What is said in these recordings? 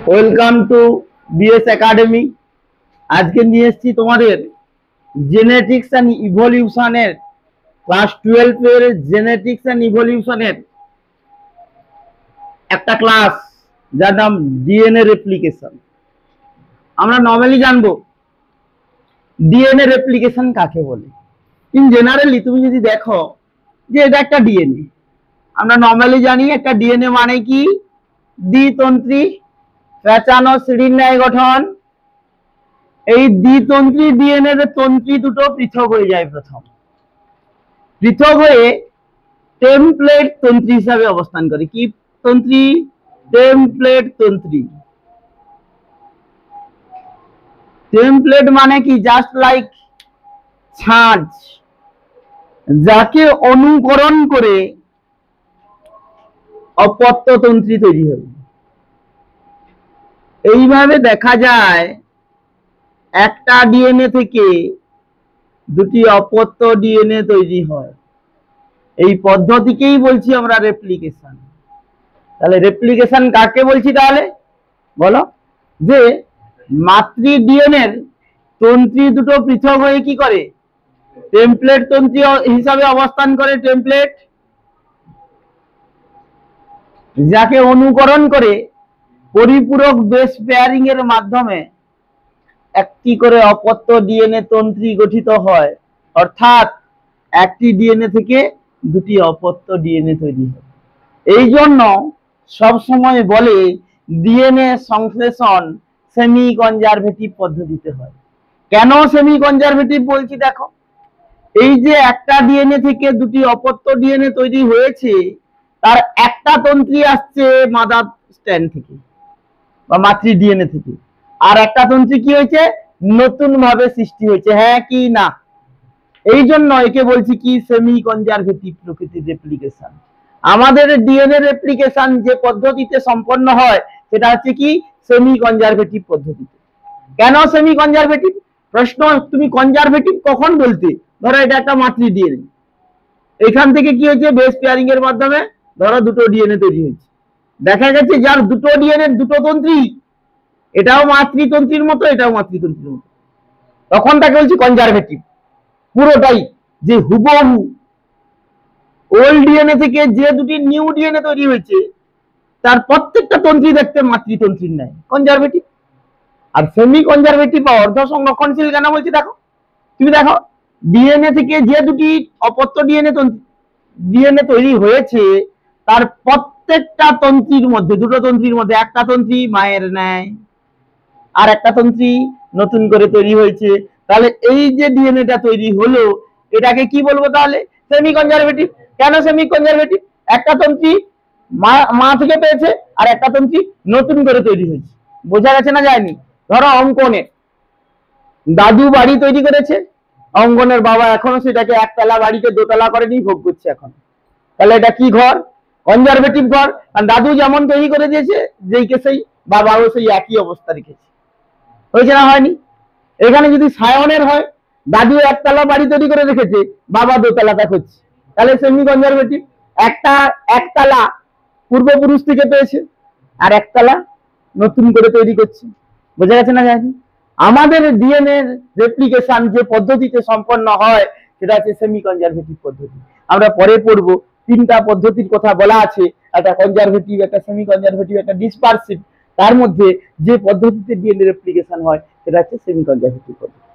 Welcome to BS academy. আজকে নিয়ে এসেছি তোমাদের জেনেটিক্স অ্যান্ড ইভলিউশনের ক্লাস 12 এর জেনেটিক্স অ্যান্ড ইভলিউশনের একটা ক্লাস, যার নাম ডিএনএ রেপ্লিকেশন। আমরা নর্মালি জানবো ডিএনএ রেপ্লিকেশন কাকে বলে। ইন জেনারেলি তুমি যদি দেখো যে এটা একটা ডিএনএ, আমরা নর্মালি জানি একটা ডিএনএ মানে কি, দ্বিতন্ত্রী প্যাঁচানো সিঁড়ির ন্যায় গঠন। এই দ্বিতন্ত্রী ডিএনএ এর তন্ত্রী দুটো পৃথক হয়ে যায়, প্রথম পৃথক হয়ে টেমপ্লেট তন্ত্রী হিসাবে অবস্থান করে। কি তন্ত্রী? টেমপ্লেট তন্ত্রী। টেমপ্লেট মানে কি? জাস্ট লাইক ছাঁচ, যাকে অনুকরণ করে অপত্য তন্ত্রী তৈরি হবে। এইভাবে দেখা যায় একটা ডিএনএ থেকে দুটি অপত্য ডিএনএ তৈরি হয়। এই পদ্ধতিকেই বলছি আমরা রেপ্লিকেশন। তাহলে রেপ্লিকেশন কাকে বলছি? তাহলে বলো, যে মাতৃ ডিএনএ এর তন্ত্রী দুটো পৃথক হয়ে কি করে? টেমপ্লেট তন্ত্রী হিসাবে অবস্থান করে। টেমপ্লেট, যাকে অনুকরণ করে পরিপূরক বেস পেয়ারিং এর মাধ্যমে একটি করে অপত্য ডিএনএ তন্ত্রী গঠিত হয়। অর্থাৎ একটি ডিএনএ থেকে দুটি অপত্য ডিএনএ তৈরি হয়। এই জন্য সবসময় বলে ডিএনএ সংশ্লেষণ সেমি কনজারভেটিভ পদ্ধতিতে হয়। কেন সেমি কনজারভেটিভ বলছি? দেখো, এই যে একটা ডিএনএ থেকে দুটি অপত্য ডিএনএ তৈরি হয়েছে, তার একটা তন্ত্রী আসছে মাদার স্ট্র্যান্ড থেকে বা মাতৃ ডিএনএ থেকে, আর একটা তন্ত্রী কি হয়েছে? নতুন ভাবে সৃষ্টি হয়েছে। হ্যাঁ কি না? এই জন্য একে বলছি কি? সেমি কনজারভেটিভ প্রকৃতির রেপ্লিকেশন। আমাদের ডিএনএ রেপ্লিকেশন যে পদ্ধতিতে সম্পন্ন হয় সেটা হচ্ছে কি? সেমি কনজারভেটিভ পদ্ধতিতে। কেন সেমি কনজারভেটিভ? প্রশ্ন, তুমি কনজারভেটিভ কখন বলতে? ধরো এটা একটা মাতৃ ডিএনএ, এখান থেকে কি হয়েছে? বেস পেয়ারিং এর মাধ্যমে ধরো দুটো ডিএনএ তৈরি হয়েছে। দেখা গেছে যার দুটো ডিএনএ দুটো তন্ত্রী, এটাও মাতৃতন্ত্রীর মতো, এটাও মাতৃতন্ত্রীর মতো, তখন তাকে বলছি কনজারভেটিভ। পুরোটাই যে হুবহু ওল্ড ডিএনএ থেকে যে দুটি নিউ ডিএনএ তৈরি হয়েছে, তার প্রত্যেকটা তন্ত্রী দেখতে মাতৃতন্ত্রীর ন্যায়, কনজারভেটিভ। আর সেমি কনজারভেটিভ বা অর্ধ সংরক্ষণশীল কেন বলছি? দেখো, তুমি দেখো ডিএনএ থেকে যে দুটি অপত্য ডিএনএ তৈরি হয়েছে, তার প্রত্যেকটা তন্ত্রীর মধ্যে, দুটো তন্ত্রীর মধ্যে একটা তন্ত্রী মায়ের ন্যায়, আর একটা তন্ত্রী নতুন করে তৈরি হয়েছে। তাহলে এই যে ডিএনএটা তৈরি হলো, এটাকে কি বলবো তাহলে? Semi conservative. কেন সেমি কনজারভেটিভ? একটা তন্ত্রী মা থেকে পেয়েছে, আর একটা তন্ত্রী নতুন করে তৈরি হয়েছে। বোঝা গেছে না যায়নি? ধরো অঙ্কনে দাদু বাড়ি তৈরি করেছে, অঙ্কনের বাবা এখনো সেটাকে একতলা বাড়িকে দোতলা করেনি, ভোগ করছে এখন। তাহলে এটা কি ঘর? কনজারভেটিভ ঘর। আর দাদু যেমন তৈরি করে দিয়েছে, যেই সেই বাবাও সেই একই অবস্থা রেখেছে। হয়েছে না হয়নি? এখানে যদি সায়নের হয়, দাদু একতলা বাড়ি তৈরি করে রেখেছে, বাবা দোতলাটা করছে, তাহলে সেমি কনজারভেটিভ। একতলা পূর্বপুরুষ থেকে পেয়েছে, আর একতলা নতুন করে তৈরি করছে। বোঝা গেছে না যায়নি? আমাদের ডিএনএ রেপ্লিকেশন যে পদ্ধতিতে সম্পন্ন হয় সেটা হচ্ছে সেমি কনজারভেটিভ পদ্ধতি। আমরা পরে পড়বো, তিনটা পদ্ধতির কথা বলা আছে, একটা কনজারভেটিভ, একটা সেমি কনজারভেটিভ, একটা ডিসপারসিভ। তার মধ্যে যে পদ্ধতিতে ডিএনএ রেপ্লিকেশন হয় সেটা হচ্ছে সেমি কনজারভেটিভ পদ্ধতি,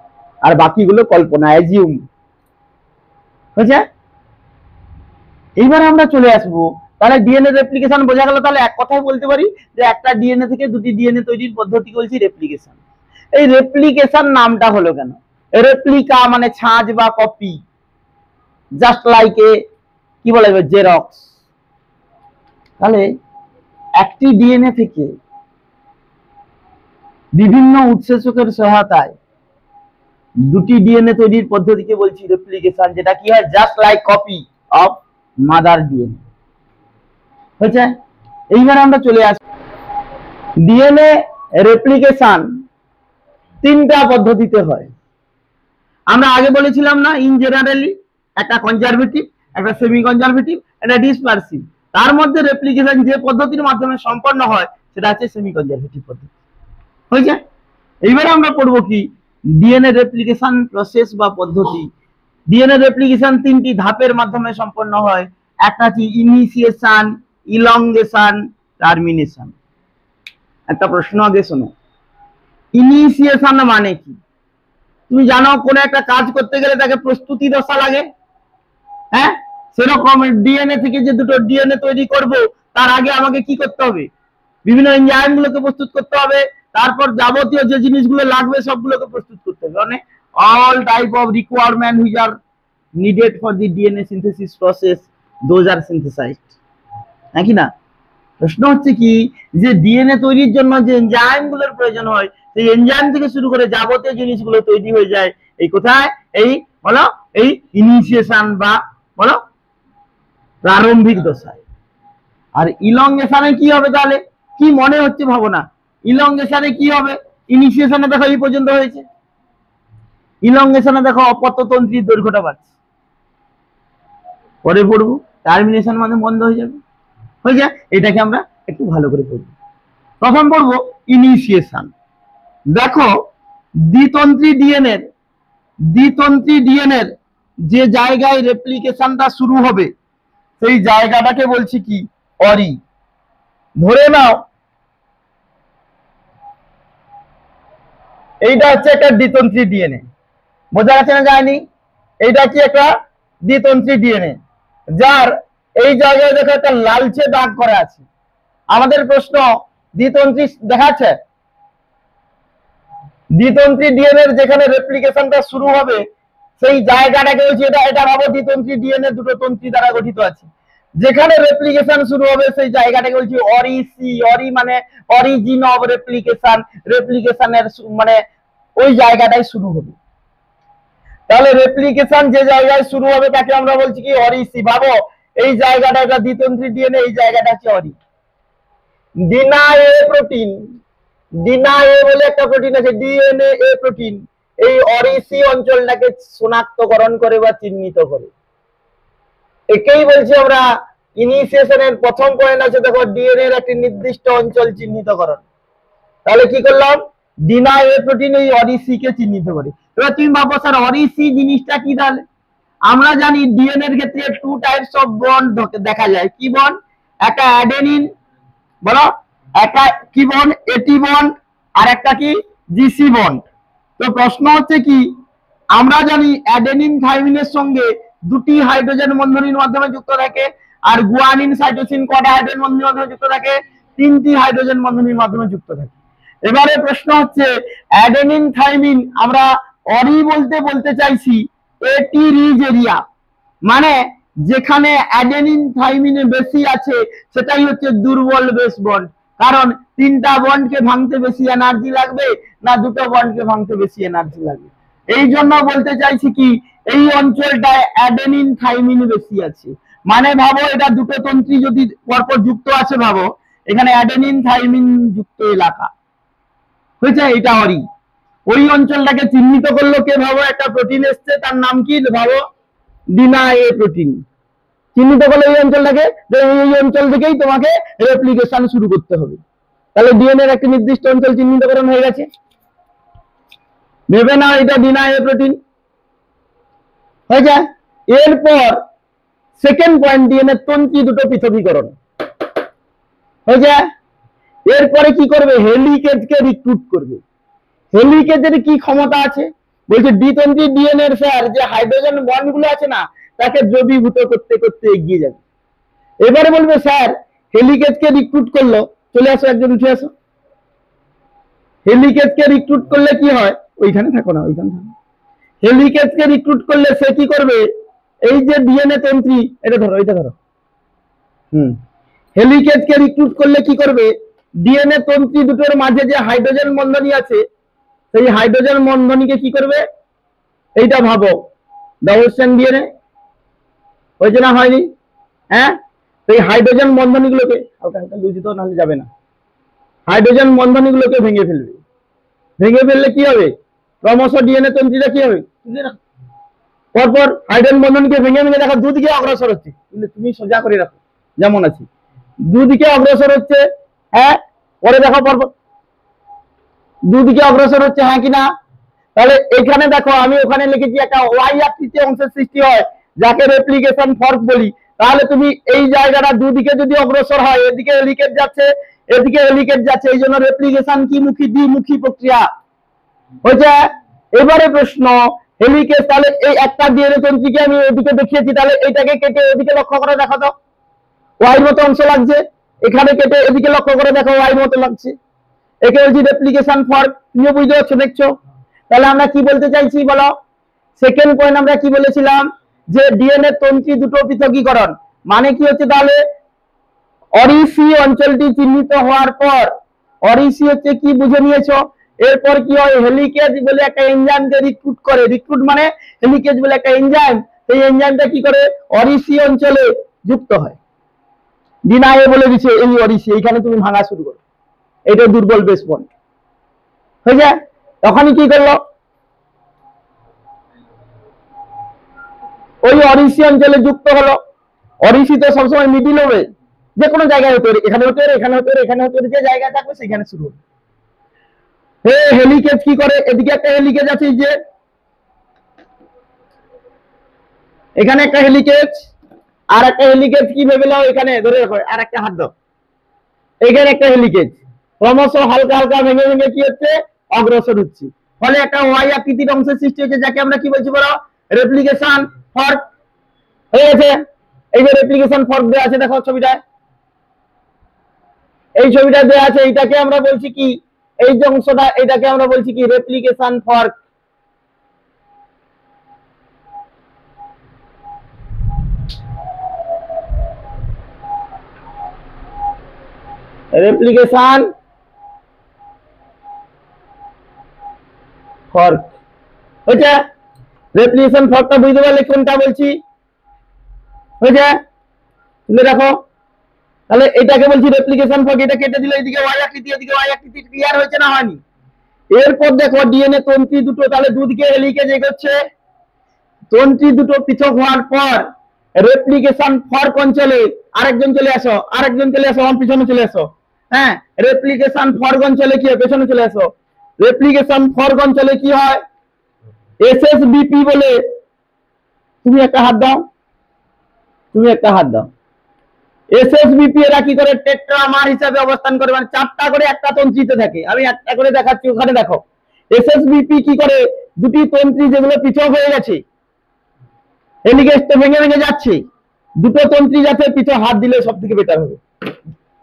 আর বাকিগুলো কল্পনা, অ্যাজিউম। হয়েছে? এইবার আমরা চলে আসবো, তাহলে ডিএনএ রেপ্লিকেশন বোঝা গেল। তাহলে এক কথায় বলতে পারি যে একটা ডিএনএ থেকে দুটি ডিএনএ তৈরির পদ্ধতি বলছি রেপ্লিকেশন। এই রেপ্লিকেশন নামটা হলো কেন? রেপ্লিকা মানে ছাঁচ বা কপি, জাস্ট লাইক এ কি বলে জেরক্স। তাহলে একটি ডিএনএ থেকে বিভিন্ন উৎসেচকের সহায়তায় দুটি ডিএনএ তৈরির পদ্ধতিকে বলছি রেপ্লিকেশন, যেটা কি হয়? Just like copy of mother DNA. হয়েছে? এইবার আমরা চলে আসি ডিএনএ রেপ্লিকেশন তিনটা পদ্ধতিতে হয়। আমরা আগে বলেছিলাম না, ইন জেনারেলি একটা কনজারভেটিভ, একটা সেমি কনজারভেটিভ, একটা ডিসপারসিভ। তার মধ্যে রেপ্লিকেশন যে পদ্ধতির মাধ্যমে সম্পন্ন হয় সেটা হচ্ছে সেমি কনজারভেটিভ পদ্ধতি। হয়ে যায়। এইবারে আমরা পড়বো কি ডিএনএ রেপ্লিকেশন প্রসেস বা পদ্ধতি। ডিএনএ রেপ্লিকেশন তিনটি ধাপের মাধ্যমে সম্পন্ন হয়। একটা হচ্ছে ইনিশিয়েশন, ইলংগেশন, টার্মিনেশন। একটা প্রশ্ন আগে শোনো, ইনিশিয়েশন মানে কি? তুমি জানো কোন একটা কাজ করতে গেলে তাকে প্রস্তুতি দশা লাগে, হ্যাঁ? সেরকম ডিএনএ থেকে যে দুটো ডিএনএ তৈরি করব তার আগে আমাকে কি করতে হবে? বিভিন্ন এনজাইম গুলোকে প্রস্তুত করতে হবে, তারপর যাবতীয় যে জিনিসগুলো লাগবে সবগুলোকে প্রস্তুত করতে হবে। মানে all type of requirement which are needed for the DNA synthesis process those are synthesised, নাকি না? প্রশ্ন হচ্ছে কি যে ডিএনএ তৈরির জন্য যে এনজাইম গুলোর প্রয়োজন হয় সেই এনজাইম থেকে শুরু করে যাবতীয় জিনিসগুলো তৈরি হয়ে যায় এই কোথায়? এই বলো এই ইনিশিয়েশন বা বলো প্রারম্ভিক দশায়। আর ইলংগেশনে কি হবে তাহলে? কি মনে হচ্ছে ভাবো না, ইলংগেশনে কি হবে? ইনিশিয়েশনে দেখো এই পর্যন্ত হয়েছে, ইলংগেশনে দেখো অপত্যতন্ত্রীর দৈর্ঘ্যটা বাড়ছে। পরে পড়বো টার্মিনেশন মানে বন্ধ হয়ে যাবে। হয়ে যায়। এটাকে আমরা একটু ভালো করে পড়বো। প্রথম পড়বো ইনিশিয়েশন। দেখো দ্বিতন্ত্রী ডিএনএর যে জায়গায় রেপ্লিকেশনটা শুরু হবে সেই জায়গাটাকে বলছি কি অরি। ধরে নাও এইটা হচ্ছে একটা দ্বিতন্ত্রী ডিএনএ, বোঝা যাচ্ছে না যায়নি? এইটা কি একটা দ্বিতন্ত্রী ডিএনএ যার এই জায়গায় দেখো একটা লালচে দাগ করা আছে। আমাদের প্রশ্ন দ্বিতন্ত্রী দেখাচ্ছে, দ্বিতন্ত্রী ডিএনএ যেখানে রেপ্লিকেশনটা শুরু হবে সেই জায়গাটাকে বলছি এটা ভাবো দ্বিতন্ত্রী ডিএনএ দুটো তন্ত্রী দ্বারা গঠিত আছে। যেখানে রেপ্লিকেশন শুরু হবে সেই জায়গাটাকে বলছি অরিসি। অরি মানে অরিজিন অফ রেপ্লিকেশন, রেপ্লিকেশনের মানে ওই জায়গাটাই শুরু হবে। তাহলে রেপ্লিকেশন যে জায়গায় শুরু হবে তাকে আমরা বলছি কি অরিসি। ভাবো এই জায়গাটা একটা দ্বিতন্ত্রী ডিএনএ, এই জায়গাটা হচ্ছে অরি। ডিএনএ প্রোটিন, ডিএনএ বলে একটা প্রোটিন আছে, ডিএনএ প্রোটিন এই অরিসি অঞ্চলটাকে শনাক্তকরণ করে বা চিহ্নিত করে। একেই বলছি আমরা ইনিশিয়েশনের প্রথম পয়েন্ট আছে দেখো ডিএনএ এর একটি নির্দিষ্ট অঞ্চল চিহ্নিতকরণ। তাহলে কি করলাম? ডিএনএ প্রোটিন এই অরিসি কে চিহ্নিত করে। এবার তুমি ভাবো স্যার অরিসি জিনিসটা কি? তাহলে আমরা জানি ডিএনএ এর ক্ষেত্রে টু টাইপস অফ বন্ড দেখা যায়। কি বন্ড? একটা অ্যাডেনিন, বলো একটা কি বন্ড? এটি বন্ড, আর একটা কি জিসি বন্ড। তো প্রশ্ন হচ্ছে কি আমরা জানি অ্যাডেনিন থাইমিনের সঙ্গে দুটি হাইড্রোজেন বন্ধনীর মাধ্যমে যুক্ত থাকে, আর গুয়ানিন সাইটোসিন কটা হাইড্রোজেন বন্ধনীর মাধ্যমে যুক্ত থাকে? তিনটি হাইড্রোজেন বন্ধনীর মাধ্যমে যুক্ত থাকে। এবারে প্রশ্ন হচ্ছে অ্যাডেনিন থাইমিন আমরা অরি বলতে চাইছি এটি রিজ এরিয়া, মানে যেখানে অ্যাডেনিন থাইমিনে বেশি আছে সেটাই হচ্ছে দুর্বল বেস বন্ড। কারণ তিনটা বন্ডকে ভাঙতে বেশি এনার্জি লাগবে না দুটো বন্ডকে ভাঙতে বেশি এনার্জি লাগবে। এই জন্য বলতে চাইছি কি এই অঞ্চলটায় অ্যাডেনিন থাইমিন বেশি আছে। মানে ভাবো এটা দুটো তন্ত্রী যদি পরপর যুক্ত আছে, ভাবো এখানে অ্যাডেনিন থাইমিন যুক্ত এলাকা হয়েছে, এটা অরি। ওই অঞ্চলটাকে চিহ্নিত করলো কে? ভাবো একটা প্রোটিন এসছে, তার নাম কি? ভাবো ডিএনএ প্রোটিন। চিহ্নিত করলে এই অঞ্চলটাকে, এই অঞ্চল থেকেই তোমাকে রেপ্লিকেশন শুরু করতে হবে। তাহলে ডিএনএ এর একটা নির্দিষ্ট অঞ্চল চিহ্নিতকরণ হয়ে গেছে। ভেবে না এটা ডিএনএ প্রোটিন হয়ে যায়। এরপর সেকেন্ড পয়েন্ট ডিএনএ তন্ত্রী দুটো পৃথকীকরণ হয়ে যায়। এরপরে কি করবে? হেলিকেজকে রিক্রুট করবে। হেলিকেজের কি ক্ষমতা আছে? বলছে দ্বিতন্ত্রী ডিএনএ এর স্যার যে হাইড্রোজেন বন্ড গুলো আছে না তাকে দ্রবীভূত করতে করতে এগিয়ে যাবে। এবারে বলবে স্যার হেলিকেজকে রিক্রুট করলো, চলে আসো একজন উঠে আসো। হেলিকেজকে রিক্রুট করলে কি হয়? ওইখানে থাকো না, ওইখানে থাকো। হেলিকেজকে রিক্রুট করলে সে কি করবে? এই যে ডিএনএ তন্ত্রী, এটা ধরো, এটা ধরো। হেলিকেজকে রিক্রুট করলে কি করবে? ডিএনএ তন্ত্রী দুটোর মাঝে যে হাইড্রোজেন বন্ধনী আছে সেই হাইড্রোজেন বন্ধনীকে কি করবে? এইটা ভাবো ডবল স্ট্র্যান্ড ডিএনএ হয়েছে না হয়নি? হ্যাঁ, সেই হাইড্রোজেন বন্ধনীগুলোকে হালকা হালকা লুজিত নাহলে যাবে না। হাইড্রোজেন বন্ধনীগুলোকে ভেঙে ফেলবে। ভেঙে ফেললে কি হবে? ক্রমশ ডিএনএ তন্ত্রীটা কি হবে? পরপর হাইড্রোজেন বন্ধনকে ভেঙে ভেঙে দেখো দুদিকে অগ্রসর হচ্ছে। তুমি সোজা করে রাখো যেমন আছে, দুদিকে অগ্রসর হচ্ছে। হ্যাঁ, পরে দেখো পরপর দুদিকে অগ্রসর হচ্ছে, হ্যাঁ কি না? তাহলে এখানে দেখো আমি ওখানে লিখেছি একটা ওয়াই আকৃতি অংশের সৃষ্টি হয় যাকে রেপ্লিকেশন ফর্ক বলি। তাহলে তুমি এই জায়গাটা দুদিকে যদি অগ্রসর হয়, এদিকে হেলিকেজ যাচ্ছে এদিকে হেলিকেজ যাচ্ছে, এই জন্য রেপ্লিকেশন কি মুখী, দ্বিমুখী প্রক্রিয়া হয়েছে। এবারে প্রশ্ন হেলিকেজ, তাহলে এই একটা ডিএনএ তন্ত্রীকে আমি এদিকে দেখিয়েছি, তাহলে এটাকে কেটে এদিকে লক্ষ্য করে দেখো তো ওয়াই মতো অংশ লাগছে, এখানে কেটে এদিকে লক্ষ্য করে দেখো ওয়াই মতো লাগছে, একে বলছি রেপ্লিকেশন ফর্ক। তুমিও বুঝতে পারছো, দেখছো? তাহলে আমরা কি বলতে চাইছি বলো? সেকেন্ড পয়েন্ট আমরা কি বলেছিলাম, যে ডিএনএ তন্ত্রী দুটো পৃথকীকরণ মানে কি হচ্ছে, তাহলে অরিসি অঞ্চলটি চিহ্নিত হওয়ার পর, অরিসি হচ্ছে কি বুঝে নিয়েছো, এরপর কি হয়, হেলিকেজ বলে একটা এনজাইমকে রিক্রুট করে, রিক্রুট মানে হেলিকেজ বলে একটা এনজাইম, সেই এনজাইমটা কি করে অরিসি অঞ্চলে যুক্ত হয়। ডিনায়ে বলে দিচ্ছে এই অরিসি, এইখানে তুমি ভাঙা শুরু করো, এটা দুর্বল বেস বন্ড হয়ে যায়। তখনই কি করলো, ওই অরিসি অঞ্চলে যুক্ত হলো। অরিসি তো সবসময় মিডিল হবে, যে কোনো জায়গায় হতে পারে, এখানে হতে পারে, এখানে হতে পারে, এখানে হতে পারে, যে জায়গায় থাকবে সেখানে শুরু হবে। হেলিকেজ কি করে, এদিকে একটা হেলিকেজ আছে, যে এখানে একটা হেলিকেজ, আর একটা হেলিকেজ কি ভেবে নাও, এখানে ধরে রাখো, আর একটা হাত দাও, এখানে একটা হেলিকেজ ক্রমশ হালকা হালকা ভেঙে ভেঙে কি হচ্ছে, অগ্রসর হচ্ছে, ফলে একটা ওয়াই আকৃতির অংশের সৃষ্টি হচ্ছে, যাকে আমরা কি বলছি বলো, রেপ্লিকেশন ফর্ক হয়ে গেছে। এই যে রেপ্লিকেশন ফর্ক দেওয়া আছে দেখো ছবিটায়, এই ছবিটা দেওয়া আছে, এইটাকে আমরা বলছি কি, এই যে অংশটা এটাকে আমরা বলছি কি রেপ্লিকেশন ফর্ক। রেপ্লিকেশন ফর্ক হয়েছে। রেপ্লিকেশন ফর্কটা বুঝতে পারলে কোনটা বলছি, হয়েছে? তুলে রাখো। তাহলে এটাকে বলছি রেপ্লিকেশন ফর্ক, এটা কেটে দিলে এদিকে ওয়াই আকৃতি, এদিকে ওয়াই আকৃতি, ক্লিয়ার হয়েছে না হয়নি? এরপর দেখো ডিএনএ তন্ত্রী দুটো, তাহলে দুদিকে হেলিকেজ এগোচ্ছে, তন্ত্রী দুটো পৃথক হওয়ার পর রেপ্লিকেশন ফর্ক অঞ্চলে আরেকজন চলে আসো, আরেকজন চলে আসো, আমার পিছনে চলে আসো। হ্যাঁ, রেপ্লিকেশন ফর্ক অঞ্চলে কি হয়, পেছনে চলে আসো। রেপ্লিকেশন ফর্ক অঞ্চলে কি হয়, এসএসবিপি বলে, তুমি একটা হাত দাও, তুমি একটা হাত দাও। এসএসবিপি এরা কি করে, টেট্রামার হিসাবে অবস্থান করে, মানে চারটা করে একটা তন্ত্রীতে থাকে। আমি একটা করে দেখাচ্ছি, ওখানে দেখো এসএসবিপি কি করে, দুটি তন্ত্রী যেগুলো পৃথক হয়ে গেছে, হেলিকেজ তো ভেঙে ভেঙে যাচ্ছে, দুটো তন্ত্রী যাতে পিছনে হাত দিলে সব থেকে বেটার হবে।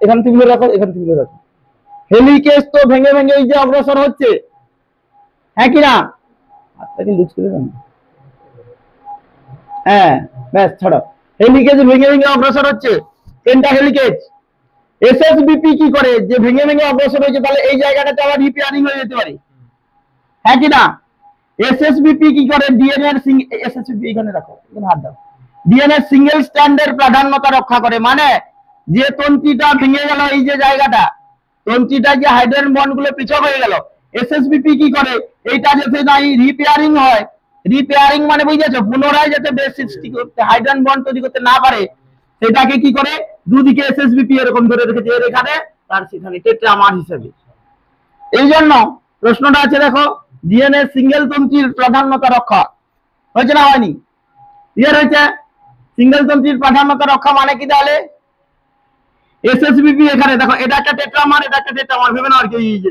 এখান থেকে রাখো, এখান থেকে রাখো, হেলিকেজ তো ভেঙে ভেঙে এই যে অগ্রসর হচ্ছে, হ্যাঁ কি না? হাতটাকে লুজ করে দাও, হ্যাঁ ব্যাস ছাড়ো। হেলিকেজ ভেঙে ভেঙে অগ্রসর হচ্ছে, কোনটা হেলিকেজ। এসএসবিপি কি করে, যে ভেঙে ভেঙে অগ্রসর হয়েছে, তাহলে এই জায়গাটাতে আবার রিপেয়ারিং হয়ে যেতে পারে, হ্যাঁ কি না? এসএসবিপি কি করে, ডিএনএ এসএসবিপি এখানে রাখো, এখানে হাত দাও, ডিএনএ সিঙ্গেল স্ট্র্যান্ডের প্রাধান্যতা রক্ষা করে, মানে যে তন্ত্রীটা ভেঙে গেল, এই যে জায়গাটা তন্ত্রীটা যে হাইড্রোজেন বন্ড গুলো পৃথক হয়ে গেল, এসএসবিপি কি করে, এইটা যাতে নাই রিপেয়ারিং হয়, রিপেয়ারিং মানে বুঝেছো, পুনরায় যাতে বেস সৃষ্টি করতে, হাইড্রোজেন বন্ড তৈরি করতে না পারে, সেটাকে কি করে দুদিকে এসএসবিপি এরকম ধরে রেখেছে, এর এখানে তার সেখানে টেট্রামার হিসেবে। এই জন্য প্রশ্নটা আছে দেখো, ডিএনএ সিঙ্গেল তন্ত্রীর প্রাধান্যতা রক্ষা হয়েছে না হয়নি? ক্লিয়ার হয়েছে? সিঙ্গেল তন্ত্রীর প্রাধান্যতা রক্ষা মানে কি, তাহলে এসএসবিপি এখানে দেখো, এটা একটা টেট্রামার, এটা একটা টেট্রামার, ভেবে নাও আর কি, এই যে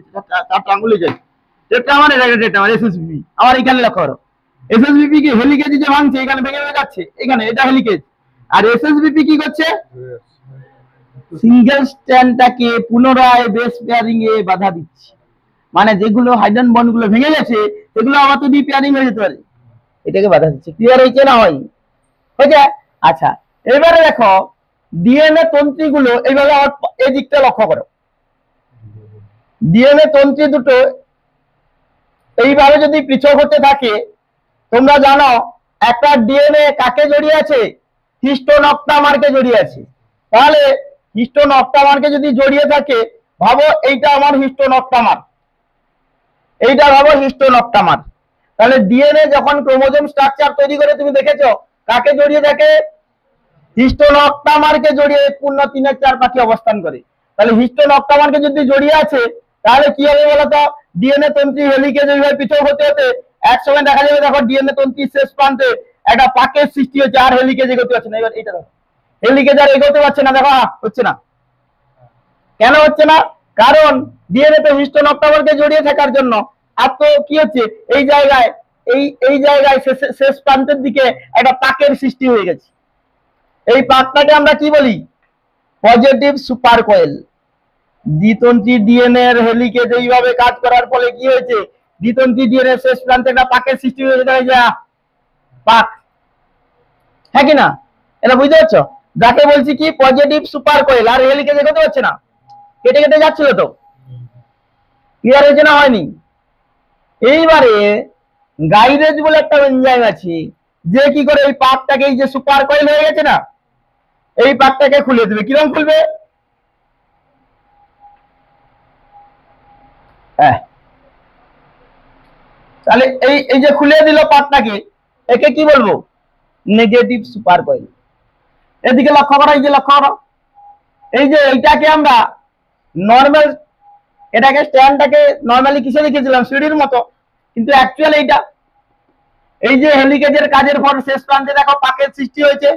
চারটা আঙ্গুলে যায় টেট্রামার, এটা একটা টেট্রামার, এসএসবিপি। আবার এখানে লক্ষ্য করো, এসএসবিপি কি হেলিকেজ যে ভাঙছে, এখানে ভেঙে ভেঙে যাচ্ছে, এখানে এটা হেলিকেজ, আর এসএসবিপি কি করছে, সিঙ্গেল স্ট্র্যান্ডটাকে পুনরায় বেস পেয়ারিং এ বাধা দিচ্ছে, মানে যেগুলো হাইড্রোজেন বন্ড গুলো ভেঙে গেছে সেগুলো আবার তো রিপেয়ারিং হয়ে যেতে পারে, এটাকে বাধা দিচ্ছে। ক্লিয়ার হয়েছে না হয়নি? হয়েছে? আচ্ছা, এবারে দেখো ডিএনএ তন্ত্রীগুলো এইভাবে এই দিকটা লক্ষ্য করো, ডিএনএ তন্ত্রী দুটো এইভাবে যদি পৃথক হতে থাকে, তোমরা জানো একটা ডিএনএ কাকে জড়িয়ে আছে, হিস্টোন অক্টামারকে জড়িয়ে আছে। তাহলে হিস্টোন অক্টামারকে যদি জড়িয়ে থাকে, ভাবো এইটা আমার হিস্টোন অক্টামার, এইটা ভাবো হিস্টোন অক্টামার। তাহলে ডিএনএ যখন ক্রোমোজোম স্ট্রাকচার তৈরি করে, তুমি দেখেছো কাকে জড়িয়ে থাকে, হিস্টোন অক্টামারকে জড়িয়ে পূর্ণ 3-4 পাখি অবস্থান করে। তাহলে হিস্টোন অক্টামারকে যদি জড়িয়ে আছে তাহলে কি হবে বলতো, ডিএনএ তন্ত্রী হেলিকেজ এইভাবে পৃথক হতে হতে একসময় দেখা যাবে দেখো ডিএনএ তন্ত্রীর শেষ প্রান্তে একটা পাকের সৃষ্টি হচ্ছে, আর হেলিকেজ এগোতে পারছে না। এবার এটা দেখো হেলিকেজ আর এগোতে পারছে না, দেখো হচ্ছে না। কেন হচ্ছে না? কারণ ডিএনএ তো হিস্টোন অক্টামারকে জড়িয়ে থাকার জন্য আর তো কি হচ্ছে এই জায়গায় এই জায়গায় শেষ প্রান্তের দিকে একটা পাকের সৃষ্টি হয়ে গেছে। এই পাকটাকে আমরা কি বলি? Positive super coil. দ্বিতন্ত্রী ডিএনএ এর হেলিকেজ এইভাবে কাজ করার ফলে কি হয়েছে, দ্বিতন্ত্রী ডিএনএ শেষ প্রান্তে একটা পাকের সৃষ্টি হয়ে গেছে, পাক। হ্যাঁ কি না? এটা বুঝতে পারছো? যাকে বলছি কি পজিটিভ সুপার কয়েল। আর হেলিকেজ এগোতে পারছে না, কেটে কেটে যাচ্ছিল তো। ক্লিয়ার হয়েছে না হয়নি? এইবারে গাইরেজ বলে একটা এনজাইম আছে যে কি করে এই পাকটাকে, এই যে সুপার কয়েল হয়ে গেছে না, এই পাকটাকে খুলে দেবে। কিরকম খুলবে? তাহলে এই যে খুলে দিল পাকটাকে, একে কি বলবো? Negative super coil. এদিকে লক্ষ্য করো, এই যে লক্ষ্য করো, এই যে এইটাকে আমরা নর্মাল, এটাকে স্ট্যান্ডটাকে নর্মালি কিসে লিখেছিলাম? সিঁড়ির মতো, কিন্তু অ্যাকচুয়ালি এইটা এই যে হেলিকেজের কাজের পর শেষ প্রান্তে দেখো পাকের সৃষ্টি হয়েছে,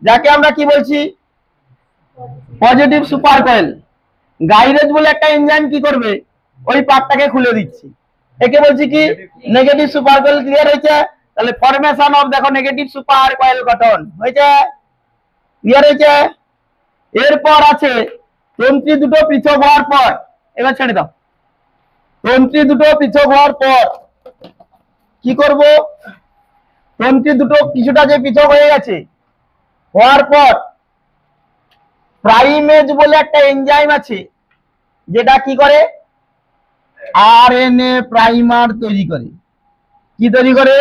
যাকে আমরা কি বলছি? Positive super coil. গাইরেজ বলে একটা এনজাইম কি করবে? ওই পাকটাকে খুলে দিচ্ছে, একে বলছি কি নেগেটিভ সুপার কয়েল। ক্লিয়ার হয়েছে? তাহলে ফরমেশন অফ দেখো নেগেটিভ সুপার কয়েল গঠন হয়েছে। ক্লিয়ার হয়েছে? এরপর আছে তন্ত্রী দুটো পৃথক হওয়ার পর, এবার ছেড়ে দাও। তন্ত্রী দুটো পৃথক হওয়ার পর কি করব? তন্ত্রী দুটো কিছুটা যে পৃথক হয়ে গেছে, হওয়ার পর প্রাইমেজ বলে একটা এনজাইম আছে যেটা কি করে? আরএনএ প্রাইমার তৈরি করে। কি তৈরি করে?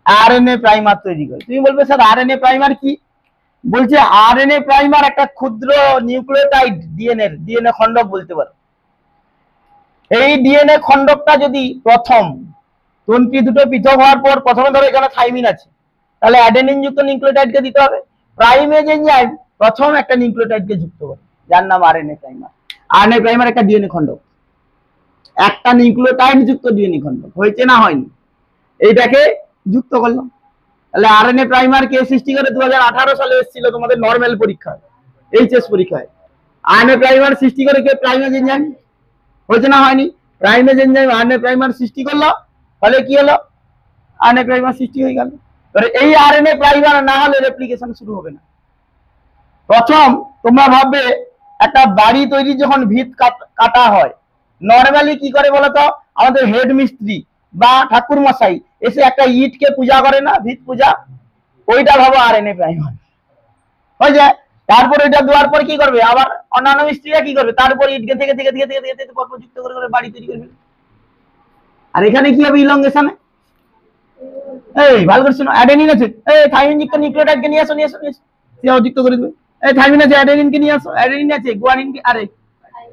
আরএনএ প্রাইমার তৈরি করে। তুমি বলবে স্যার আরএনএ প্রাইমার কি? বলছে আরএনএ প্রাইমার একটা ক্ষুদ্র নিউক্লিওটাইড ডিএনএ খণ্ডক বলতে পারো। এই ডিএনএ খণ্ডকটা যদি প্রথম তন্ত্রী দুটো পৃথক হওয়ার পর, প্রথমে ধরো এখানে থাইমিন আছে, তাহলে অ্যাডেনিন যুক্ত নিউক্লিওটাইডকে দিতে হবে। প্রাইমেজ এনজাইম প্রথম একটা নিউক্লিওটাইডকে যুক্ত করে, যার নাম আরএনএ প্রাইমার। আরএনএ প্রাইমার একটা ডিএনএ খণ্ডক, একটা নিউক্লিওটাইড যুক্ত ডিএনএ খণ্ডক। হয়েছে না হয়নি? এইটাকে যুক্ত করলাম। তাহলে আরএনএ প্রাইমার কে সৃষ্টি করে? 2018 সালে এসেছিল তোমাদের নরমাল পরীক্ষায়, এইচএস পরীক্ষায়। আরএনএ প্রাইমার সৃষ্টি করে কে? Primase enzyme. হয়েছে না হয়নি? প্রাইমেজ এনজাইম আরএনএ প্রাইমার সৃষ্টি করলো, ফলে কি হলো? আরএনএ প্রাইমার সৃষ্টি হয়ে গেল। এই আরএনএ প্রাইমার না হলে রেপ্লিকেশন শুরু হবে না। প্রথম তোমরা ভাববে একটা বাড়ি তৈরি যখন ভিত কাটা হয়, নরমালি কি করে বলতো? আমাদের হেড মিস্ত্রি বা ঠাকুর মশাই এসে একটা ইটকে পূজা করে না, ভিত পূজা, ওইটা ভাবো আরএনএ প্রাইমার হয়ে যায়। তারপর ওইটা দেওয়ার পর কি করবে? আবার অন্যান্য মিস্ত্রিরা কি করবে? তারপর ইট গেঁথে গেঁথে গেঁথে গেঁথে গেঁথে গেঁথে পরপর যুক্ত করে করে বাড়ি তৈরি করবে। আর এখানে কি হবে? ইলংগেশনে। এই ভালো করে শোনো, অ্যাডেনিন আছে, এই থাইমিন যুক্ত নিউক্লিওটাইডকে নিয়ে আসো, নিয়ে আসো, নিয়ে আসো, যুক্ত করে দেবে। এই থাইমিন আছে, অ্যাডেনিনকে নিয়ে আসো, অ্যাডেনিন আছে, গুয়ানিনকে, আরে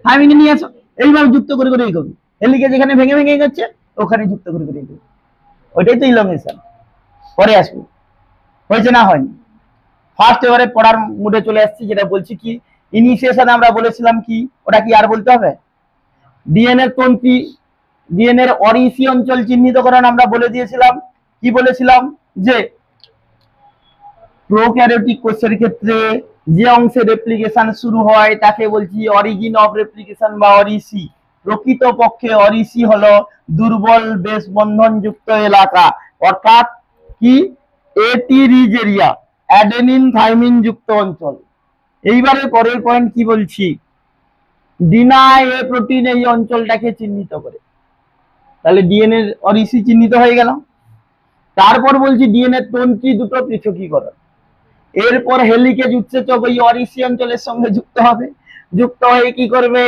থাইমিনকে নিয়ে আসো। এইভাবে যুক্ত করে করে এগোবে। হেলিকেজ যেখানে ভেঙে ভেঙে যাচ্ছে ওখানে যুক্ত করে করে এগোবে। ওইটাই তো ইলংগেশন। পরে আসবে। হয়েছে না হয়নি? ফার্স্ট এবারে পড়ার মুডে চলে আসছি, যেটা বলছি কি ইনিশিয়েশনে আমরা বলেছিলাম কি, ওটা কি আর বলতে হবে? ডিএনএ তন্ত্রী, ডিএনএর অরিসি অঞ্চল চিহ্নিতকরণ আমরা বলে দিয়েছিলাম। কি বলেছিলাম? যে প্রোক্যারিওটিক কোষের ক্ষেত্রে যে অংশে রেপ্লিকেশন শুরু হয় তাকে বলছি অরিজিন অফ রেপ্লিকেশন বা অরিসি। প্রকৃতপক্ষে অরিসি হলো দুর্বল বেশ বন্ধন যুক্ত এলাকা, অর্থাৎ কি এটি রিজ এরিয়া, অ্যাডেনিন থাইমিন যুক্ত অঞ্চল। এইবারে পরের পয়েন্ট কি বলছি? ডিনাই এ প্রোটিন এই অঞ্চলটাকে চিহ্নিত করে। তাহলে ডিএনএ অরিসি চিহ্নিত হয়ে গেল। তারপর বলছি ডিএনএ তন্ত্রী দুটো পৃথকীকরণ। এরপর হেলিকেজ উৎসেচক ওই অরিসি অঞ্চলের সঙ্গে যুক্ত হবে, যুক্ত হয়ে কি করবে?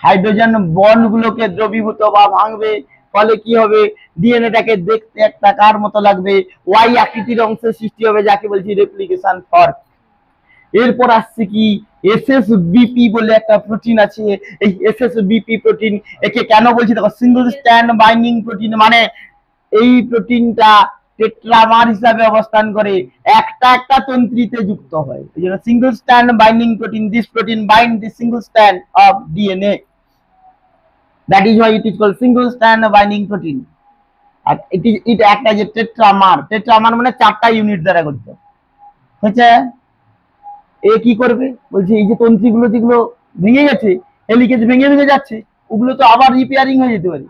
হাইড্রোজেন বন্ড গুলোকে দ্রবীভূত বা ভাঙবে, ফলে কি হবে? ডিএনএটাকে দেখতে একটা কার মতো লাগবে, ওয়াই আকৃতির অংশের সৃষ্টি হবে, যাকে বলছি রেপ্লিকেশন ফর্ক। এরপর আসছে কি এসএসবিপি বলে একটা প্রোটিন আছে। এই এসএসবিপি প্রোটিন, একে কেন বলছি দেখো, সিঙ্গল স্ট্যান্ড বাইন্ডিং প্রোটিন, মানে এই প্রোটিনটা টেট্রামার হিসাবে অবস্থান করে, একটা একটা তন্ত্রীতে যুক্ত হয়। এই জন্য single strand binding protein, this protein bind the single strand of DNA, that is why it is called single strand binding protein. আর এটা একটা যে টেট্রামার, টেট্রামার মানে 4টা ইউনিট দ্বারা গঠিত হচ্ছে। এ কি করবে বলছে, এই যে তন্ত্রীগুলো যেগুলো ভেঙে গেছে, হেলিকেজ ভেঙে ভেঙে যাচ্ছে, ওগুলো তো আবার রিপেয়ারিং হয়ে যেতে পারে,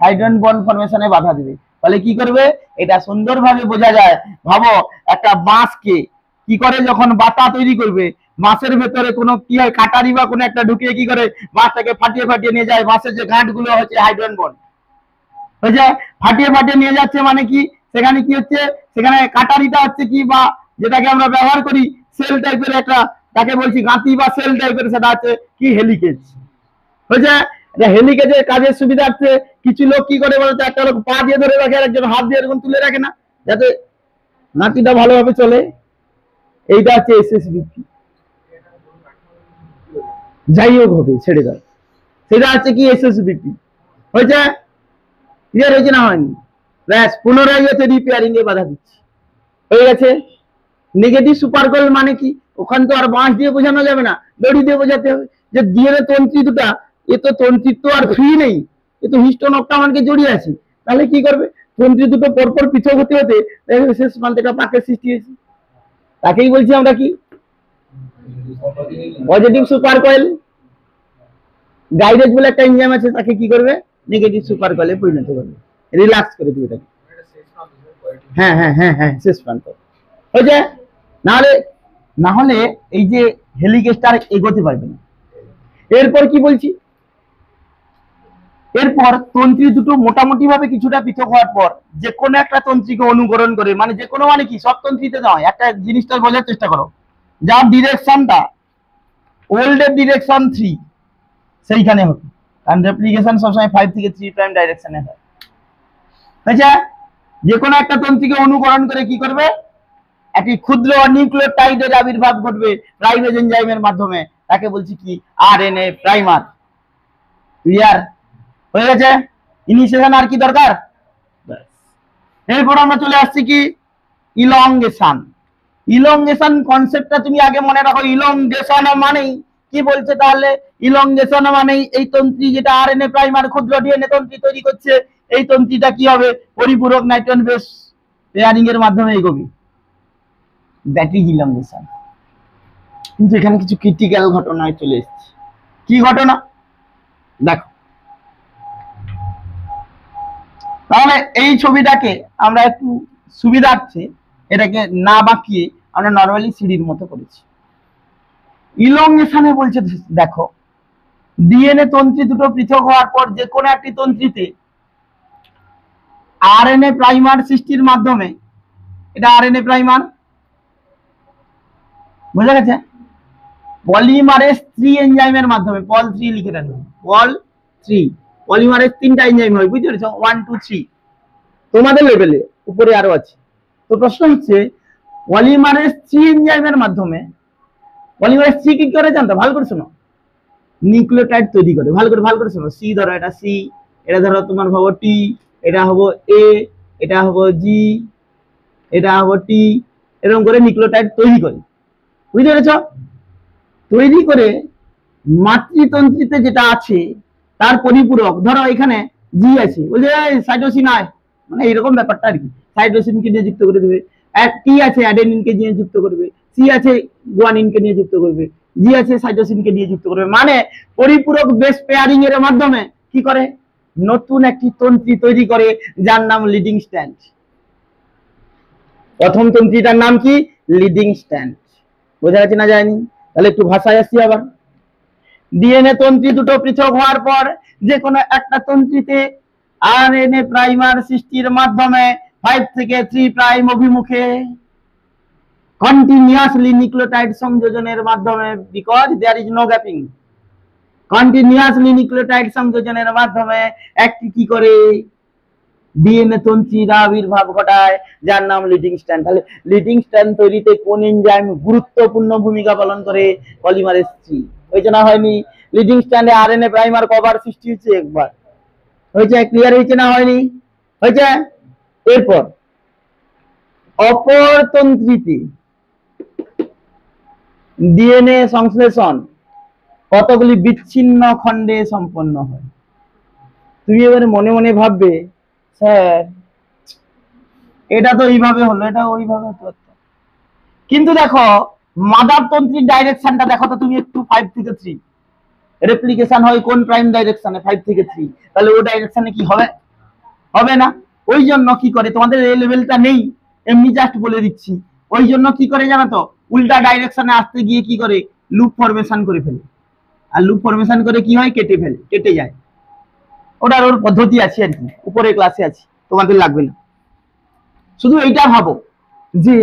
হাইড্রোজেন বন্ড ফরমেশনে বাধা দেবে। তাহলে কি করবে, এটা সুন্দরভাবে বোঝা যায়। ভাবো একটা বাঁশকে কি করে, যখন বাতা তৈরি করবে, বাঁশের ভেতরে কোনো কি হয়, কাটারি বা কোনো একটা ঢুকিয়ে কি করে বাঁশটাকে ফাটিয়ে ফাটিয়ে নিয়ে যায়। বাঁশের যে গাঁটগুলো হচ্ছে হাইড্রোজেন বন্ড হয়েছে, ফাটিয়ে ফাটিয়ে নিয়ে যাচ্ছে, মানে কি সেখানে কি হচ্ছে, সেখানে কাটারিটা হচ্ছে কি, বা যেটাকে আমরা ব্যবহার করি সেল টাইপের একটা, তাকে বলছি গাঁতি বা সেল টাইপের, সেটা হচ্ছে কি হেলিকেজ হয়েছে। হেলিকেজের কাজের সুবিধার্থে কিছু লোক কি করে বলতো, একটা লোক পা দিয়ে ধরে রাখে আর একজন হাত দিয়ে এরকম তুলে রাখে না, যাতে নাতিটা ভালোভাবে চলে। এইটা হচ্ছে এসএসবিপি, যাই হোক হবে ছেড়ে দাও, সেটা হচ্ছে কি এসএসবিপি হয়েছে। ক্লিয়ার হয়েছে না হয়নি? ব্যাস, পুনরায় হচ্ছে রিপেয়ারিং এ বাধা দিচ্ছে, হয়ে গেছে। নেগেটিভ সুপারকয়েল মানে কি, ওখান তো আর বাঁশ দিয়ে বোঝানো যাবে না, দড়ি দিয়ে বোঝাতে হবে। যে ডিএনএ তন্ত্রী দুটা, এ তো তন্ত্রী তো আর ফ্রি নেই, এ তো হিস্টোন অক্টামানকে জড়িয়ে আছে। তাহলে কি করবে, তন্ত্রী দুটো পরপর পৃথক হতে হতে শেষ প্রান্তে একটা পাকের সৃষ্টি হয়েছে, তাকেই বলছি আমরা কি পজিটিভ সুপারকয়েল। গাইডেজ বলে একটা এনজাইম আছে, তাকে কি করবে, নেগেটিভ সুপারকয়েলে পরিণত করবে, রিল্যাক্স করে দিবে তাকে। হ্যাঁ হ্যাঁ হ্যাঁ হ্যাঁ, শেষ প্রান্ত হয়েছে। না হলে এই যে হেলিকেজটা আর এগোতে পারবে না। এরপর কি বলছি, এরপর তন্ত্রী দুটো মোটামুটি ভাবে কিছুটা পৃথক হওয়ার পর যে কোনো একটা তন্ত্রীকে অনুকরণ করে, মানে যে কোনো মানে কি সব তন্ত্রীতে নয়, একটা জিনিসটা বোঝার চেষ্টা করো, যার ডিরেকশনটা ওল্ড এর ডিরেকশন 3 সেইখানে হবে, কারণ রেপ্লিকেশন সবসময় 5 থেকে 3 প্রাইম ডাইরেকশনে হয়। আচ্ছা, যে কোনো একটা তন্ত্রীকে অনুকরণ করে কি করবে, একটি ক্ষুদ্র নিউক্লিওটাইডের আবির্ভাব ঘটবে রাইবোজ এনজাইমের মাধ্যমে, তাকে বলছি কি আরএনএ প্রাইমার। ক্লিয়ার হয়ে গেছে? ইনিশিয়েশন আর কি দরকার? এরপর আমরা চলে আসছি কি ইলংগেশন। ইলংগেশন কনসেপ্টটা তুমি আগে মনে রাখো। ইলংগেশন মানেই কি বলছে, তাহলে ইলংগেশন মানেই এই তন্ত্রী যেটা আরএনএ প্রাইমার ক্ষুদ্র ডিএনএ তন্ত্রী তৈরি করছে, এই তন্ত্রীটা কি হবে, পরিপূরক নাইট্রোজেন বেস পেয়ারিং এর মাধ্যমে এগোবে, দ্যাট ইজ ইলংগেশন। কিন্তু এখানে কিছু ক্রিটিক্যাল ঘটনায় চলে এসেছে। কি ঘটনা দেখো, তাহলে এই ছবিটাকে আমরা একটু সুবিধার্থে এটাকে না বাঁকিয়ে আমরা নরমালি সিঁড়ির মতো করেছি। ইলংগেশনে বলছে দেখো, ডিএনএ তন্ত্রী দুটো পৃথক হওয়ার পর যে কোনো একটি তন্ত্রীতে আরএনএ প্রাইমার সৃষ্টির মাধ্যমে, এটা আরএনএ প্রাইমার বোঝা গেছে, পলিমারেজ 3 এনজাইমের মাধ্যমে, পল 3 লিখে রাখবে, পল 3, পলিমারেজ 3টা এনজাইম হয়, বুঝতে পেরেছো, 1 2 3 তোমাদের লেভেলে, উপরে আরো আছে। তো প্রশ্ন হচ্ছে পলিমারেজ 3 এনজাইমের মাধ্যমে, পলিমারেজ 3 কি করে জানতো, ভালো করে শোনো, নিউক্লিওটাইড তৈরি করে, ভালো করে শোনো। সি ধরো, এটা সি, এটা ধরো তোমার ভাবো টি, এটা হবো এ, এটা হবো জি, এটা হবো টি, এরকম করে নিউক্লিওটাইড তৈরি করে, বুঝতে পেরেছ? তৈরি করে মাতৃতন্ত্রীতে যেটা আছে তার পরিপূরক, ধরো এখানে জি আছে, বলছে সাইটোসিন আয়, মানে এরকম ব্যাপারটা আর কি, সাইটোসিনকে নিয়ে যুক্ত করে দেবে। টি আছে অ্যাডেনিনকে নিয়ে যুক্ত করবে, সি আছে গুয়ানিনকে নিয়ে যুক্ত করবে, জি আছে সাইটোসিনকে নিয়ে যুক্ত করবে, মানে পরিপূরক বেস পেয়ারিং এর মাধ্যমে কি করে, নতুন একটি তন্ত্রী তৈরি করে, যার নাম লিডিং স্ট্যান্ড। প্রথম তন্ত্রীটার নাম কি, লিডিং স্ট্যান্ড। বোঝা গেছে না যায়নি? তাহলে একটু ভাষায় আসছি আবার। ডিএনএ তন্ত্রী দুটো পৃথক হওয়ার পর যে কোনো একটা তন্ত্রীতে আরএনএ প্রাইমার সৃষ্টির মাধ্যমে 5 থেকে 3 প্রাইম অভিমুখে কন্টিনিউয়াসলি নিউক্লিওটাইড সংযোজনের মাধ্যমে, because there is no gapping, continuously nucleotide সংযোজনের মাধ্যমে একটি কি করে ডিএনএ তন্ত্রীর আবির্ভাব ঘটায়, যার নাম লিডিং স্ট্র্যান্ড। তাহলে লিডিং স্ট্র্যান্ড তৈরিতে কোন এনজাইম গুরুত্বপূর্ণ ভূমিকা পালন করে, পলিমারেজ 3। হয়েছে না হয়নি? লিডিং স্ট্র্যান্ডে আরএনএ প্রাইমার কভার সৃষ্টি হয়েছে একবার, হয়েছে, ক্লিয়ার হয়েছে না হয়নি? হয়েছে। এরপর অপর তন্ত্রীতে ডিএনএ সংশ্লেষণ কতগুলি বিচ্ছিন্ন খণ্ডে সম্পন্ন হয়? তুমি এবারে মনে মনে ভাববে স্যার এটা তো এইভাবে হলো, এটা ওইভাবে হতো, কিন্তু দেখো মাদার তন্ত্রীর ডাইরেকশনটা দেখো তো তুমি একটু 5 থেকে 3 রেপ্লিকেশন হয় কোন প্রাইম ডাইরেকশনে 5 থেকে 3, তাহলে ওই ডাইরেকশনে কি হবে? হবে না। ওই জন্য কি করে, তোমাদের এই লেভেলটা নেই, এমনি জাস্ট বলে দিচ্ছি, ওই জন্য কি করে জানো তো, উল্টা ডাইরেকশনে আসতে গিয়ে কি করে লুপ ফরমেশন করে ফেলে, আর লুপ ফরমেশন করে কি হয়, কেটে যায়। ওটার ওর পদ্ধতি আছে আর কি, উপরে ক্লাসে আছে, তোমাদের লাগবে না। শুধু এইটা ভাবো যে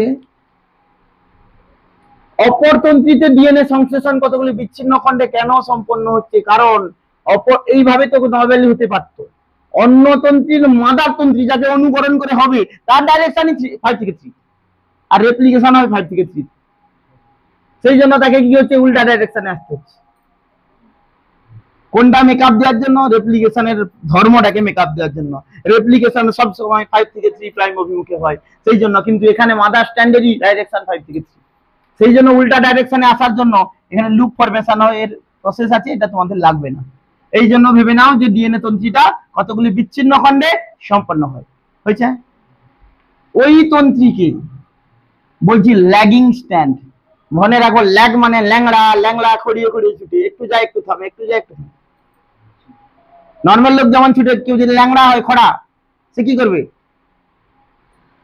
অপর তন্ত্রীতে ডিএনএ সংশ্লেষণ কতগুলি বিচ্ছিন্ন খণ্ডে কেন সম্পন্ন হচ্ছে, কারণ অপর এইভাবে তো নর্মালি হতে পারতো, অন্য তন্ত্রীর মাদার তন্ত্রী যাকে অনুকরণ করে হবে তার ডাইরেকশনই 5 থেকে 3, আর রেপ্লিকেশন হয় 5 থেকে 3, সেই জন্য তাকে কি হচ্ছে, উল্টা ডাইরেকশনে আসতে হচ্ছে। কোনটা মেকআপ দেওয়ার জন্য, রেপ্লিকেশনের ধর্মটাকে মেকআপ দেওয়ার জন্য। রেপ্লিকেশন সব সময় 5 থেকে 3 প্রাইম অভিমুখে হয়, সেই জন্য, কিন্তু এখানে মাদার স্ট্যান্ডেরই ডাইরেকশন 5 থেকে 3, সেই জন্য উল্টা ডাইরেকশনে আসার জন্য এখানে লুপ ফরমেশন হয়, এর প্রসেস আছে, এটা তোমাদের লাগবে না। এই জন্য ভেবে নাও যে ডিএনএ তন্ত্রীটা কতগুলি বিচ্ছিন্ন খণ্ডে সম্পন্ন হয়। হয়েছে? ওই তন্ত্রীকে বলছি ল্যাগিং স্ট্যান্ড। মনে রাখো, ল্যাগ মানে ল্যাংড়া, ল্যাংড়া খড়িয়ে খড়িয়ে ছুটে, একটু যায় একটু থামে, একটু যায় একটু থামে। নর্মাল লোক যেমন ছুটে, কেউ যদি ল্যাংড়া হয় খড়া, সে কি করবে,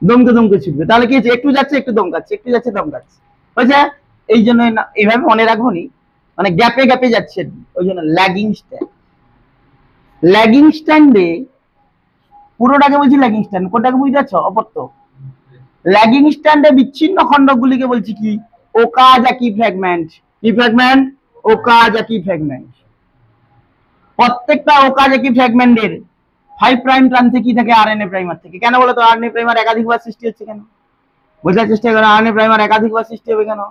দমকে দমকে ছুটবে। তাহলে কি হচ্ছে, একটু যাচ্ছে একটু দমকাচ্ছে, একটু যাচ্ছে দমকাচ্ছে। বুঝছে? এই জন্য এইভাবে মনে রাখবো নি, মানে গ্যাপে গ্যাপে যাচ্ছে, ওই জন্য ল্যাগিং স্ট্যান্ড। ল্যাগিং স্ট্যান্ডে পুরোটাকে বলছি ল্যাগিং স্ট্যান্ড, কোনটাকে বুঝতে পারছো? অপত্য। ল্যাগিং স্ট্যান্ডে বিচ্ছিন্ন খণ্ডগুলিকে বলছি কি, ওকাজাকি ফ্র্যাগমেন্ট। কি ফ্র্যাগমেন্ট? Okazaki fragment. প্রত্যেকটা ওকাজাকি ফ্র্যাগমেন্টের 5 প্রাইম প্রান্তে কি থাকে, আরএনএ প্রাইমার থেকে। কেন বলো তো, আরএনএ প্রাইমার একাধিকবার সৃষ্টি হচ্ছে কেন? বোঝার চেষ্টা করো, আরএনএ প্রাইমার একাধিকবার সৃষ্টি হবে কেন?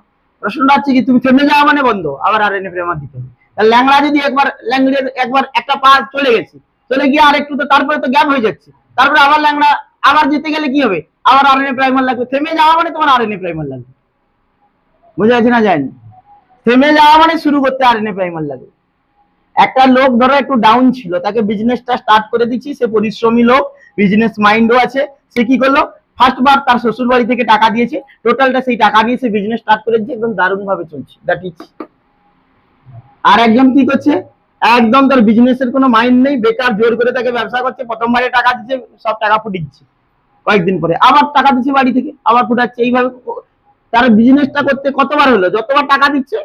প্রশ্নটা হচ্ছে কি, তুমি থেমে যাওয়া মানে বন্ধ, আবার আরএনএ প্রাইমার দিতে হবে। তাহলে ল্যাংড়া যদি একবার একটা পা চলে গেছে, চলে গিয়ে আর একটু, তো তারপরে তো গ্যাপ হয়ে যাচ্ছে, তারপরে আবার ল্যাংড়া আবার যেতে গেলে কি হবে, আবার আরএনএ প্রাইমার লাগবে। থেমে যাওয়া মানে তোমার আরএনএ প্রাইমার লাগবে। বুঝা যাচ্ছে না যায়নি? থেমে যাওয়া মানে শুরু করতে আরএনএ প্রাইমার লাগবে। একটা লোক ধরো একটু ডাউন ছিল, তাকে বিজনেসটা স্টার্ট করে দিচ্ছি, সে পরিশ্রমী লোক, বিজনেস মাইন্ডও আছে, সে কি করলো, ফার্স্ট বার তার শ্বশুর বাড়ি থেকে টাকা দিয়েছে, টোটালটা সেই টাকা দিয়ে সে বিজনেস স্টার্ট করে দিচ্ছে, একদম দারুণ ভাবে চলছে, দ্যাট ইজ। আর একজন কি করছে, একদম তার বিজনেসের কোনো মাইন্ড নেই, বেকার জোর করে তাকে ব্যবসা করছে, প্রথমবারে টাকা দিচ্ছে, সব টাকা ফুটিচ্ছে, কয়েকদিন পরে আবার টাকা দিচ্ছে বাড়ি থেকে, আবার ফুটাচ্ছে। এইভাবে তার বিজনেসটা করতে কতবার হলো, যতবার টাকা দিচ্ছে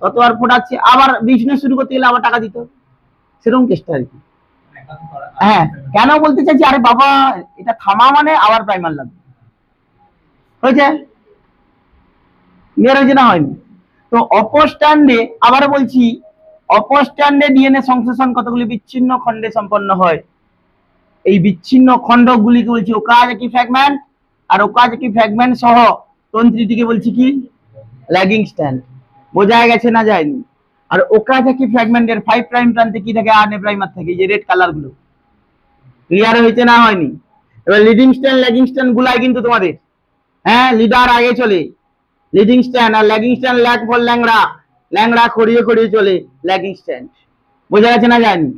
ততবার ফোটাচ্ছে, আবার বিজনেস শুরু করতে গেলে আবার টাকা দিতে হবে, সেরকম চেষ্টা আর কি। হ্যাঁ, কেন বলতে চাইছি, আরে বাবা এটা থামা মানে আবার প্রাইমার লাগবে। হয়েছে? ক্লিয়ার হয়েছে না হয়নি? তো অপর স্ট্যান্ডে, আবার বলছি, অপর স্ট্যান্ডে ডিএনএ সংশ্লেষণ কতগুলি বিচ্ছিন্ন খণ্ডে সম্পন্ন হয়। এই বিচ্ছিন্ন খণ্ডগুলিকে বলছি ওকাজাকি ফ্র্যাগমেন্ট, আর ওকাজাকি ফ্র্যাগমেন্ট সহ তন্ত্রীটিকে বলছি কি, ল্যাগিং স্ট্যান্ড। বোঝা গেছে না যায়নি? আর ওকাজাকি ফ্র্যাগমেন্টের 5 প্রাইম প্রান্তে কি থাকে, আরএনএ প্রাইমার থাকে, এই যে রেড কালার গুলো। ক্লিয়ার হয়েছে না হয়নি? এবার লিডিং স্ট্যান্ড ল্যাগিং স্ট্যান্ড গুলাই কিন্তু তোমাদের, হ্যাঁ, লিডার আগে চলে, লিডিং স্ট্যান্ড, আর ল্যাগিং স্ট্যান্ড ল্যাগ ফর ল্যাংড়া, ল্যাংড়া খড়িয়ে খড়িয়ে চলে ল্যাগিং স্ট্যান্ড। বোঝা গেছে না যায়নি?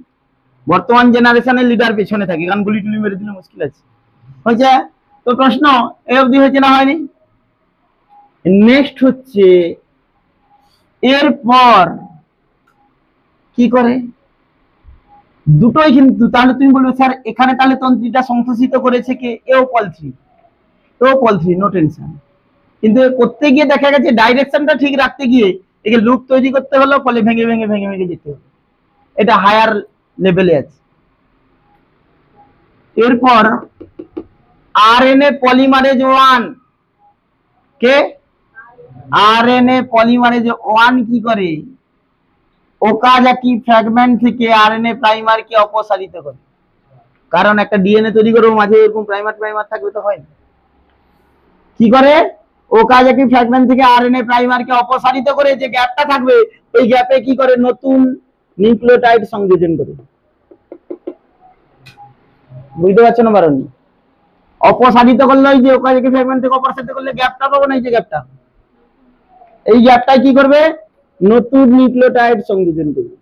বর্তমান জেনারেশনের লিডার পেছনে থাকে, কারণ গুলি টুলি মেরে দিলে মুশকিল আছে। হয়েছে? তো প্রশ্ন এই অবধি হয়েছে না হয়নি? নেক্সট হচ্ছে, এরপর কি করে, দুটোই কিন্তু, তাহলে তুমি বলবে স্যার এখানে তাহলে তন্ত্রীটা সংশ্লেষিত করেছে কে, এও পল 3, এও পল 3, নো টেনশন। কিন্তু করতে গিয়ে দেখা গেছে ডাইরেকশনটা ঠিক রাখতে গিয়ে একে লুপ তৈরি করতে হলো, ফলে ভেঙে ভেঙে ভেঙে ভেঙে যেতে হবে, এটা হায়ার লেভেলে আছে। এরপর আরএনএ পলিমারেজ 1, কে, আরএনএ পলিমারেজ 1 কি করে, ওকাজাকি ফ্র্যাগমেন্ট থেকে আরএনএ প্রাইমারকে অপসারিত করে। কারণ একটা ডিএনএ তৈরি করবো, মাঝে এরকম প্রাইমার থাকবে তো হয় না। কি করে, ওকাজাকি ফ্র্যাগমেন্ট থেকে আরএনএ প্রাইমারকে অপসারিত করে, যে গ্যাপটা থাকবে ওই গ্যাপে কি করে, নতুন নিউক্লিওটাইড সংযোজন করে। বুঝতে পারছো না পারোনি? অপসারিত করলে ওই যে ওখানে ফ্র্যাগমেন্ট থেকে অপসারিত করলে গ্যাপটা পাবো না, এই যে গ্যাপটা, এই গ্যাপটাই কি করবে, নতুন নিউক্লিওটাইড সংযোজন করবে।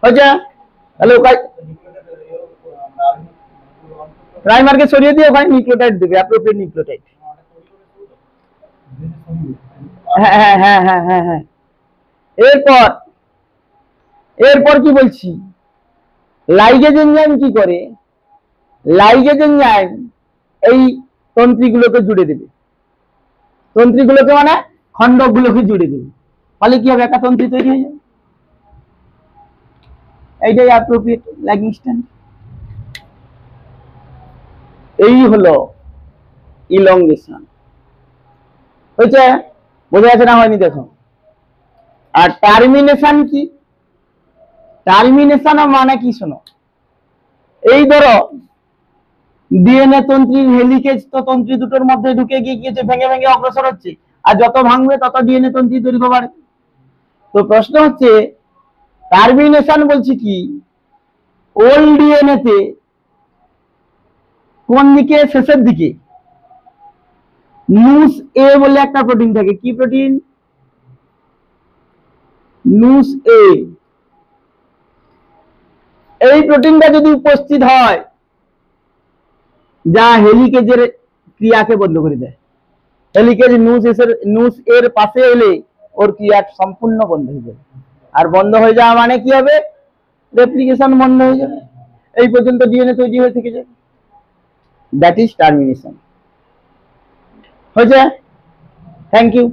হয়েছে? তাহলে ওখানে প্রাইমারকে সরিয়ে দিয়ে ওখানে নিউক্লিওটাইড দেবে, অ্যাপ্রোপ্রিয়েট নিউক্লিওটাইড। হ্যাঁ হ্যাঁ হ্যাঁ হ্যাঁ হ্যাঁ হ্যাঁ। এরপর এরপর কি বলছি, লাইগেজ এনজাইম কি করে, লাইগেজ এনজাইম এই তন্ত্রীগুলোকে জুড়ে দেবে, তন্ত্রীগুলোকে মানে খণ্ডকগুলোকে জুড়ে দেবে, ফলে কি হবে, একটা তন্ত্রী তৈরি হয়ে যাবে। এইটাই অ্যাপ্রোপ্রিয়েট ল্যাগিং স্ট্যান্ড। এই হলো ইলংগেশন। হয়েছে? বোঝা যাচ্ছে না হয়নি? দেখো, আর টার্মিনেশন কি, টার্মিনেশন মানে কি শোনো, এই ধরো ডিএনএ তন্ত্রীর হেলিকেজ তো তন্ত্রী দুটোর মধ্যে ঢুকে গিয়েছে, ভেঙে ভেঙে অগ্রসর হচ্ছে, আর যত ভাঙবে তত ডিএনএ তন্ত্রী দৈর্ঘ্য বাড়বে। তো প্রশ্ন হচ্ছে টার্মিনেশন বলছি কি, ওল্ড ডিএনএ তে কোন দিকে, শেষের দিকে নুস এ বলে একটা প্রোটিন থাকে, কি প্রোটিন, নুস এ। এই প্রোটিনটা যদি উপস্থিত হয়, যা হেলিকেজের ক্রিয়াকে বন্ধ করে দেয়, হেলিকেজ নুস এর পাশে এলে ওর ক্রিয়া সম্পূর্ণ বন্ধ হয়ে যাবে, আর বন্ধ হয়ে যাওয়া মানে কি হবে, রেপ্লিকেশন বন্ধ হয়ে যাবে, এই পর্যন্ত ডিএনএ তৈরি হয়ে থেকে যাবে, দ্যাট ইজ টার্মিনেশন। হয়েছে? Thank you.